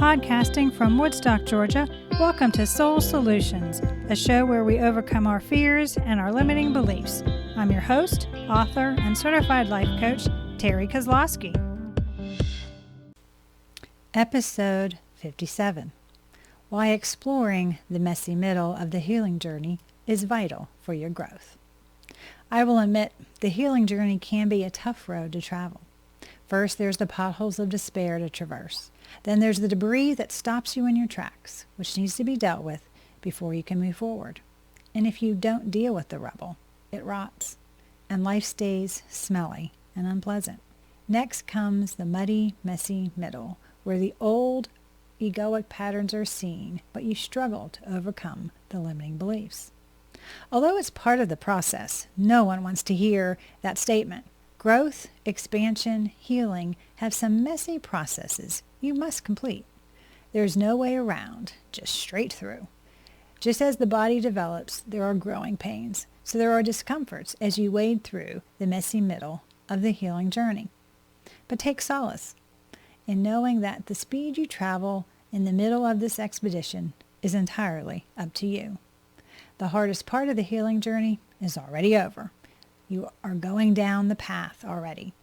Podcasting from Woodstock, Georgia, welcome to Soul Solutions, a show where we overcome our fears and our limiting beliefs. I'm your host, author, and certified life coach, Terry Kozlowski. Episode 57. Why exploring the messy middle of the healing journey is vital for your growth. I will admit, the healing journey can be a tough road to travel. First, there's the potholes of despair to traverse. Then there's the debris that stops you in your tracks, which needs to be dealt with before you can move forward. And if you don't deal with the rubble, it rots, and life stays smelly and unpleasant. Next comes the muddy, messy middle, where the old egoic patterns are seen, but you struggle to overcome the limiting beliefs. Although it's part of the process, no one wants to hear that statement. Growth, expansion, healing have some messy processes you must complete. There's no way around, just straight through. Just as the body develops, there are growing pains, so there are discomforts as you wade through the messy middle of the healing journey. But take solace in knowing that the speed you travel in the middle of this expedition is entirely up to you. The hardest part of the healing journey is already over. You are going down the path already.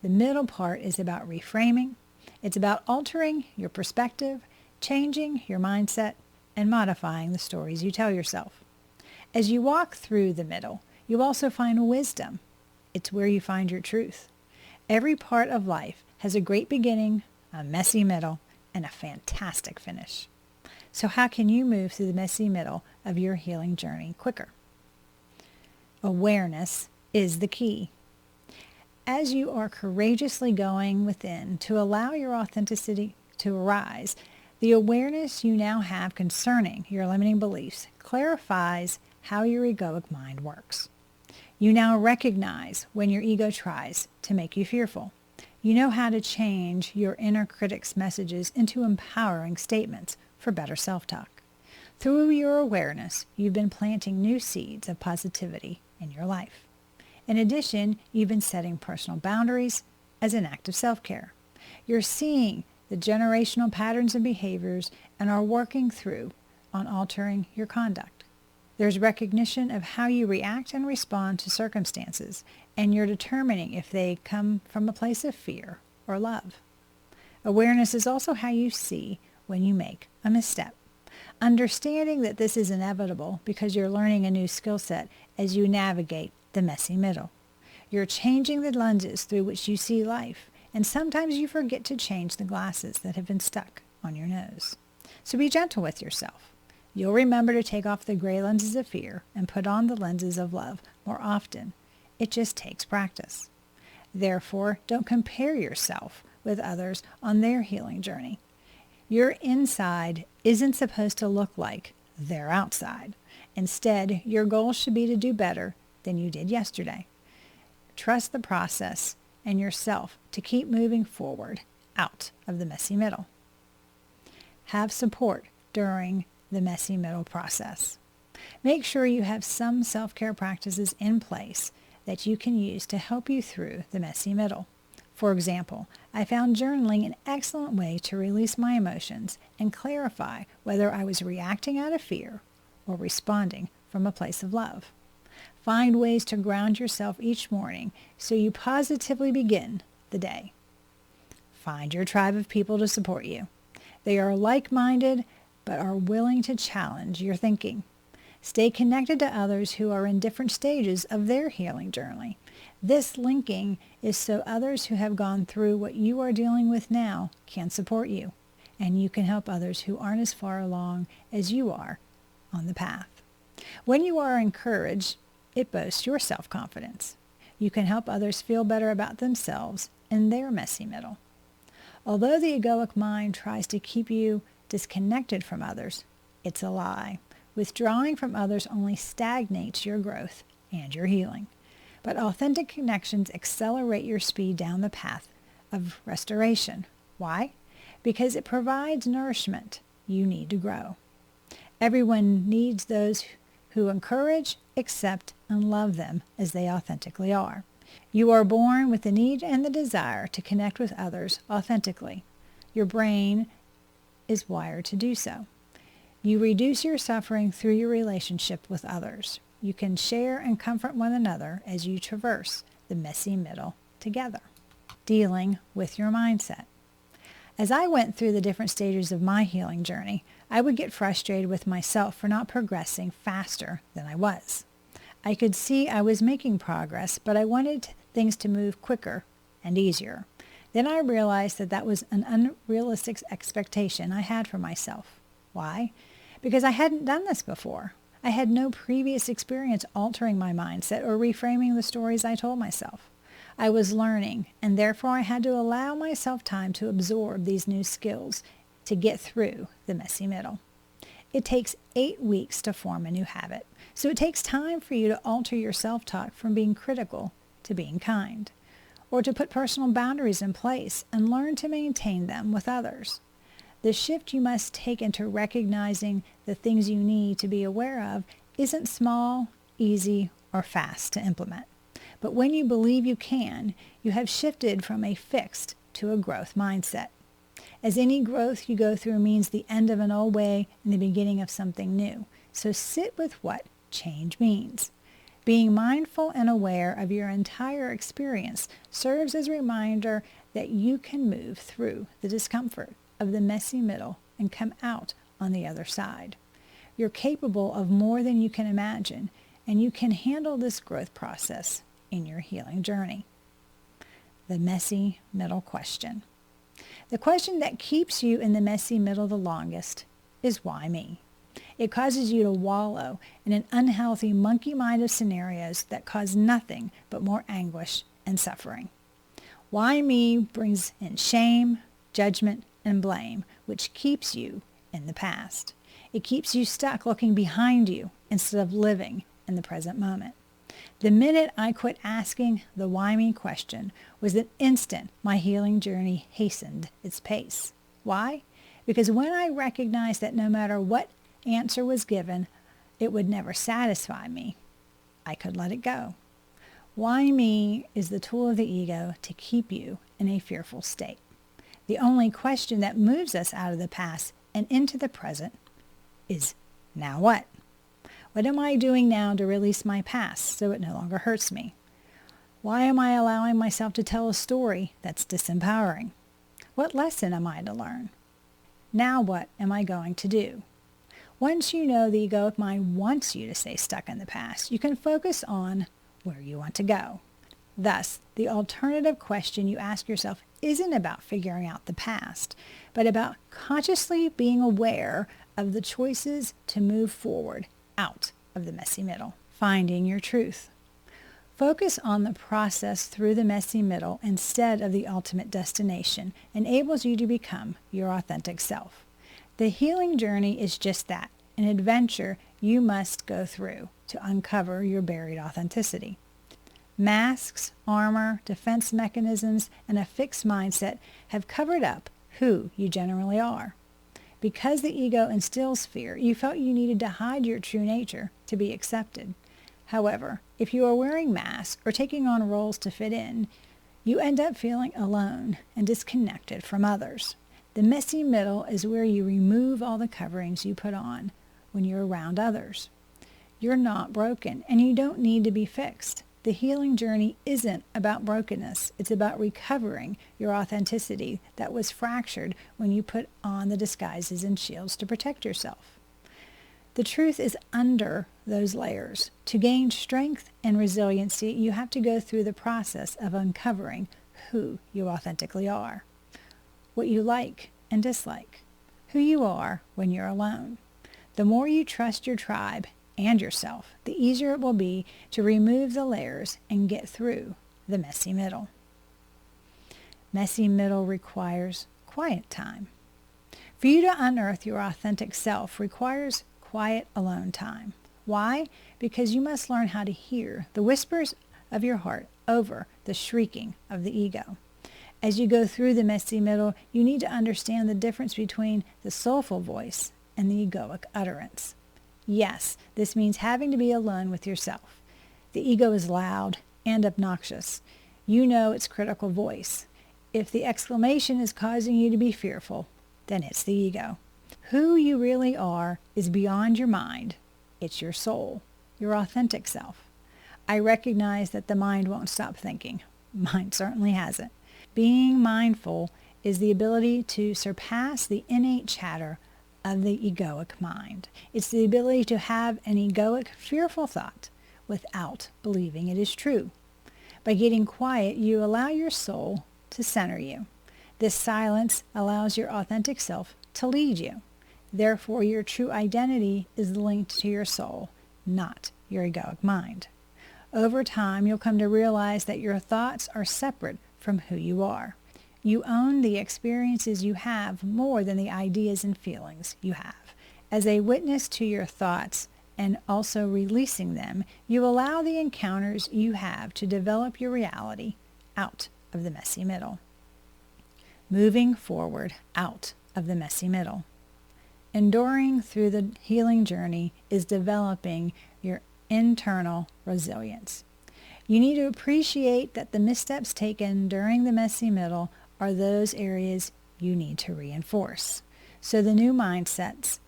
The middle part is about reframing. It's about altering your perspective, changing your mindset, and modifying the stories you tell yourself. As you walk through the middle, you also find wisdom. It's where you find your truth. Every part of life has a great beginning, a messy middle, and a fantastic finish. So how can you move through the messy middle of your healing journey quicker? Awareness is the key. As you are courageously going within to allow your authenticity to arise, the awareness you now have concerning your limiting beliefs clarifies how your egoic mind works. You now recognize when your ego tries to make you fearful. You know how to change your inner critic's messages into empowering statements for better self-talk. Through your awareness, you've been planting new seeds of positivity in your life. In addition, you've been setting personal boundaries as an act of self-care. You're seeing the generational patterns and behaviors and are working through on altering your conduct. There's recognition of how you react and respond to circumstances, and you're determining if they come from a place of fear or love. Awareness is also how you see when you make a misstep. Understanding that this is inevitable because you're learning a new skill set as you navigate the messy middle. You're changing the lenses through which you see life, and sometimes you forget to change the glasses that have been stuck on your nose. So be gentle with yourself. You'll remember to take off the gray lenses of fear and put on the lenses of love more often. It just takes practice. Therefore, don't compare yourself with others on their healing journey. Your inside isn't supposed to look like their outside. Instead, your goal should be to do better than you did yesterday. Trust the process and yourself to keep moving forward out of the messy middle. Have support during the messy middle process. Make sure you have some self-care practices in place that you can use to help you through the messy middle. For example, I found journaling an excellent way to release my emotions and clarify whether I was reacting out of fear or responding from a place of love. Find ways to ground yourself each morning so you positively begin the day. Find your tribe of people to support you. They are like-minded but are willing to challenge your thinking. Stay connected to others who are in different stages of their healing journey. This linking is so others who have gone through what you are dealing with now can support you, and you can help others who aren't as far along as you are on the path. When you are encouraged, it boasts your self-confidence. You can help others feel better about themselves in their messy middle. Although the egoic mind tries to keep you disconnected from others, it's a lie. Withdrawing from others only stagnates your growth and your healing. But authentic connections accelerate your speed down the path of restoration. Why? Because it provides nourishment you need to grow. Everyone needs those who encourage, accept, and love them as they authentically are. You are born with the need and the desire to connect with others authentically. Your brain is wired to do so. You reduce your suffering through your relationship with others. You can share and comfort one another as you traverse the messy middle together. Dealing with your mindset. As I went through the different stages of my healing journey, I would get frustrated with myself for not progressing faster than I was. I could see I was making progress, but I wanted things to move quicker and easier. Then I realized that that was an unrealistic expectation I had for myself. Why? Because I hadn't done this before. I had no previous experience altering my mindset or reframing the stories I told myself. I was learning, and therefore I had to allow myself time to absorb these new skills to get through the messy middle. It takes 8 weeks to form a new habit, so it takes time for you to alter your self-talk from being critical to being kind, or to put personal boundaries in place and learn to maintain them with others. The shift you must take into recognizing the things you need to be aware of isn't small, easy, or fast to implement. But when you believe you can, you have shifted from a fixed to a growth mindset. As any growth you go through means the end of an old way and the beginning of something new. So sit with what change means. Being mindful and aware of your entire experience serves as a reminder that you can move through the discomfort of the messy middle and come out on the other side. You're capable of more than you can imagine, and you can handle this growth process in your healing journey. The messy middle question. The question that keeps you in the messy middle the longest is why me? It causes you to wallow in an unhealthy monkey mind of scenarios that cause nothing but more anguish and suffering. Why me brings in shame, judgment, and blame, which keeps you in the past. It keeps you stuck looking behind you instead of living in the present moment. The minute I quit asking the why me question was the instant my healing journey hastened its pace. Why? Because when I recognized that no matter what answer was given, it would never satisfy me, I could let it go. Why me is the tool of the ego to keep you in a fearful state. The only question that moves us out of the past and into the present is, now what? What am I doing now to release my past so it no longer hurts me? Why am I allowing myself to tell a story that's disempowering? What lesson am I to learn? Now what am I going to do? Once you know the egoic mind wants you to stay stuck in the past, you can focus on where you want to go. Thus, the alternative question you ask yourself isn't about figuring out the past, but about consciously being aware of the choices to move forward out of the messy middle. Finding your truth. Focus on the process through the messy middle instead of the ultimate destination enables you to become your authentic self. The healing journey is just that, an adventure you must go through to uncover your buried authenticity. Masks, armor, defense mechanisms, and a fixed mindset have covered up who you generally are. Because the ego instills fear, you felt you needed to hide your true nature to be accepted. However, if you are wearing masks or taking on roles to fit in, you end up feeling alone and disconnected from others. The messy middle is where you remove all the coverings you put on when you're around others. You're not broken, and you don't need to be fixed. The healing journey isn't about brokenness. It's about recovering your authenticity that was fractured when you put on the disguises and shields to protect yourself. The truth is under those layers. To gain strength and resiliency, you have to go through the process of uncovering who you authentically are, what you like and dislike, who you are when you're alone. The more you trust your tribe and yourself, the easier it will be to remove the layers and get through the messy middle. Messy middle requires quiet time. For you to unearth your authentic self requires quiet alone time. Why? Because you must learn how to hear the whispers of your heart over the shrieking of the ego. As you go through the messy middle, you need to understand the difference between the soulful voice and the egoic utterance. Yes, this means having to be alone with yourself. The ego is loud and obnoxious. You know its critical voice. If the exclamation is causing you to be fearful, then it's the ego. Who you really are is beyond your mind. It's your soul, your authentic self. I recognize that the mind won't stop thinking. Mine certainly hasn't. Being mindful is the ability to surpass the innate chatter of the egoic mind. It's the ability to have an egoic, fearful thought without believing it is true. By getting quiet, you allow your soul to center you. This silence allows your authentic self to lead you. Therefore, your true identity is linked to your soul, not your egoic mind. Over time, you'll come to realize that your thoughts are separate from who you are. You own the experiences you have more than the ideas and feelings you have. As a witness to your thoughts and also releasing them, you allow the encounters you have to develop your reality out of the messy middle. Moving forward out of the messy middle. Enduring through the healing journey is developing your internal resilience. You need to appreciate that the missteps taken during the messy middle are those areas you need to reinforce. So the new mindsets,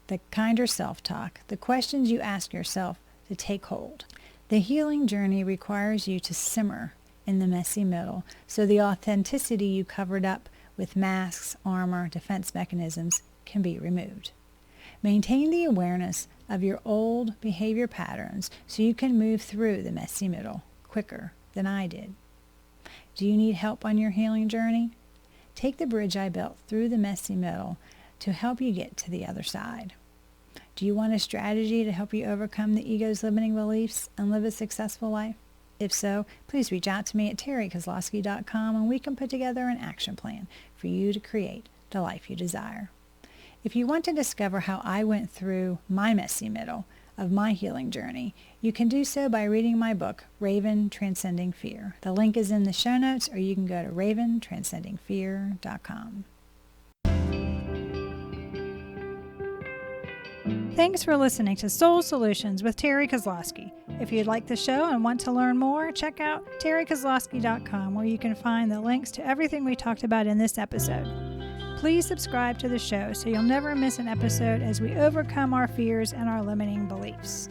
the kinder self-talk, the questions you ask yourself to take hold. The healing journey requires you to simmer in the messy middle so the authenticity you covered up with masks, armor, defense mechanisms can be removed. Maintain the awareness of your old behavior patterns so you can move through the messy middle quicker than I did. Do you need help on your healing journey? Take the bridge I built through the messy middle to help you get to the other side. Do you want a strategy to help you overcome the ego's limiting beliefs and live a successful life? If so, please reach out to me at terrykozlowski.com and we can put together an action plan for you to create the life you desire. If you want to discover how I went through my messy middle of my healing journey, you can do so by reading my book, Raven Transcending Fear. The link is in the show notes, or you can go to raventranscendingfear.com. Thanks for listening to Soul Solutions with Terry Kozlowski. If you'd like the show and want to learn more, check out terrykozlowski.com, where you can find the links to everything we talked about in this episode. Please subscribe to the show so you'll never miss an episode as we overcome our fears and our limiting beliefs.